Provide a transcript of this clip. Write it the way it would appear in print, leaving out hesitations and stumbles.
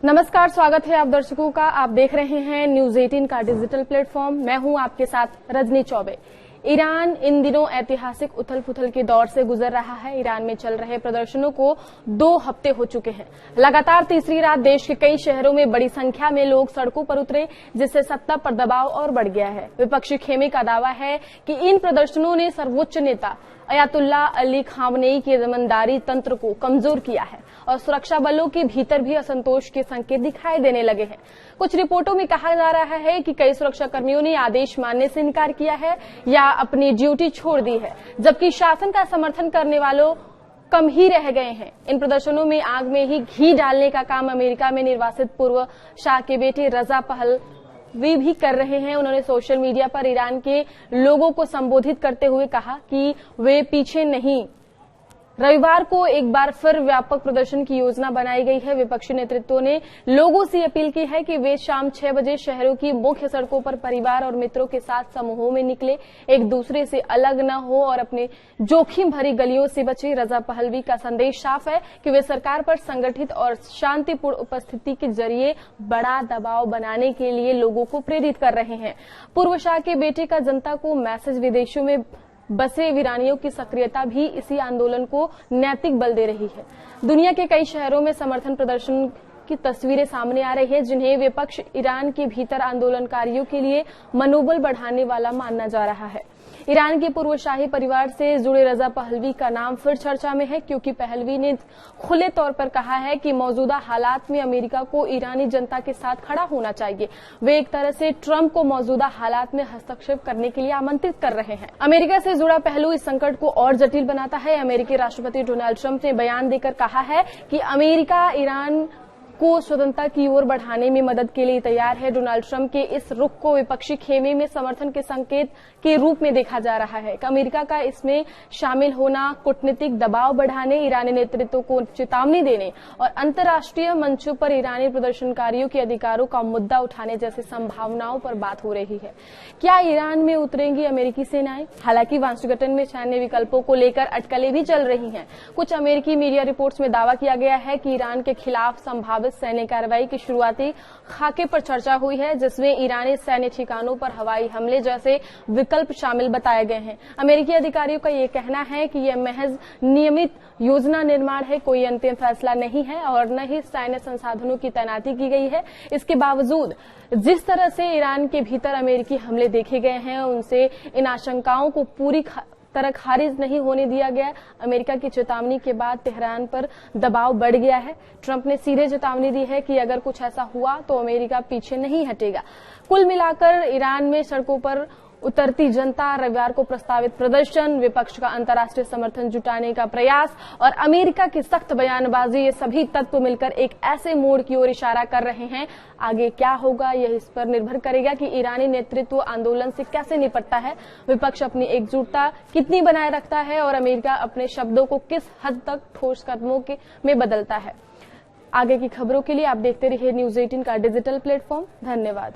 नमस्कार, स्वागत है आप दर्शकों का। आप देख रहे हैं न्यूज 18 का डिजिटल प्लेटफॉर्म। मैं हूं आपके साथ रजनी चौबे। ईरान इन दिनों ऐतिहासिक उथल पुथल के दौर से गुजर रहा है। ईरान में चल रहे प्रदर्शनों को 2 हफ्ते हो चुके हैं। लगातार तीसरी रात देश के कई शहरों में बड़ी संख्या में लोग सड़कों पर उतरे, जिससे सत्ता पर दबाव और बढ़ गया है। विपक्षी खेमे का दावा है कि इन प्रदर्शनों ने सर्वोच्च नेता अयातुल्लाह अली खामनेई के जमींदारी तंत्र को कमजोर किया है और सुरक्षा बलों के भीतर भी असंतोष के संकेत दिखाई देने लगे हैं। कुछ रिपोर्टों में कहा जा रहा है कि कई सुरक्षा कर्मियों ने आदेश मानने से इनकार किया है या अपनी ड्यूटी छोड़ दी है, जबकि शासन का समर्थन करने वालों कम ही रह गए हैं। इन प्रदर्शनों में आग में ही घी डालने का काम अमेरिका में निर्वासित पूर्व शाह के बेटे रजा पहलवी भी कर रहे हैं। उन्होंने सोशल मीडिया पर ईरान के लोगों को संबोधित करते हुए कहा कि वे पीछे नहीं। रविवार को एक बार फिर व्यापक प्रदर्शन की योजना बनाई गई है। विपक्षी नेतृत्व ने लोगों से अपील की है कि वे शाम 6 बजे शहरों की मुख्य सड़कों पर परिवार और मित्रों के साथ समूहों में निकले, एक दूसरे से अलग न हो और अपने जोखिम भरी गलियों से बचे। रजा पहलवी का संदेश साफ है कि वे सरकार पर संगठित और शांतिपूर्ण उपस्थिति के जरिए बड़ा दबाव बनाने के लिए लोगों को प्रेरित कर रहे हैं। पूर्व शाह के बेटे का जनता को मैसेज विदेशों में बसे वीरानियों की सक्रियता भी इसी आंदोलन को नैतिक बल दे रही है। दुनिया के कई शहरों में समर्थन प्रदर्शन की तस्वीरें सामने आ रही है, जिन्हें विपक्ष ईरान के भीतर आंदोलनकारियों के लिए मनोबल बढ़ाने वाला माना जा रहा है। ईरान के पूर्व शाही परिवार से जुड़े रजा पहलवी का नाम फिर चर्चा में है, क्योंकि पहलवी ने खुले तौर पर कहा है कि मौजूदा हालात में अमेरिका को ईरानी जनता के साथ खड़ा होना चाहिए। वे एक तरह से ट्रंप को मौजूदा हालात में हस्तक्षेप करने के लिए आमंत्रित कर रहे हैं। अमेरिका से जुड़ा पहलू इस संकट को और जटिल बनाता है। अमेरिकी राष्ट्रपति डोनाल्ड ट्रंप ने बयान देकर कहा है कि अमेरिका ईरान को स्वतंत्रता की ओर बढ़ाने में मदद के लिए तैयार है। डोनाल्ड ट्रंप के इस रुख को विपक्षी खेमे में समर्थन के संकेत के रूप में देखा जा रहा है। अमेरिका का इसमें शामिल होना कूटनीतिक दबाव बढ़ाने, ईरानी नेतृत्व को चेतावनी देने और अंतर्राष्ट्रीय मंचों पर ईरानी प्रदर्शनकारियों के अधिकारों का मुद्दा उठाने जैसी संभावनाओं पर बात हो रही है। क्या ईरान में उतरेंगी अमेरिकी सेनाएं? हालांकि वाशिंगटन में सैन्य विकल्पों को लेकर अटकलें भी चल रही हैं। कुछ अमेरिकी मीडिया रिपोर्ट्स में दावा किया गया है कि ईरान के खिलाफ संभावित सैन्य कार्रवाई की शुरुआती खाके पर चर्चा हुई है, जिसमें ईरानी सैन्य ठिकानों पर हवाई हमले जैसे विकल्प शामिल बताए गए हैं। अमेरिकी अधिकारियों का यह कहना है कि यह महज नियमित योजना निर्माण है, कोई अंतिम फैसला नहीं है और न ही सैन्य संसाधनों की तैनाती की गई है। इसके बावजूद जिस तरह से ईरान के भीतर अमेरिकी हमले देखे गए हैं, उनसे इन आशंकाओं को पूरी तरह खारिज नहीं होने दिया गया। अमेरिका की चेतावनी के बाद तेहरान पर दबाव बढ़ गया है। ट्रंप ने सीधे चेतावनी दी है कि अगर कुछ ऐसा हुआ तो अमेरिका पीछे नहीं हटेगा। कुल मिलाकर ईरान में सड़कों पर उतरती जनता, रविवार को प्रस्तावित प्रदर्शन, विपक्ष का अंतर्राष्ट्रीय समर्थन जुटाने का प्रयास और अमेरिका की सख्त बयानबाजी, ये सभी तत्व मिलकर एक ऐसे मोड़ की ओर इशारा कर रहे हैं। आगे क्या होगा यह इस पर निर्भर करेगा कि ईरानी नेतृत्व आंदोलन से कैसे निपटता है, विपक्ष अपनी एकजुटता कितनी बनाए रखता है और अमेरिका अपने शब्दों को किस हद तक ठोस कदमों में बदलता है। आगे की खबरों के लिए आप देखते रहिए न्यूज 18 का डिजिटल प्लेटफॉर्म। धन्यवाद।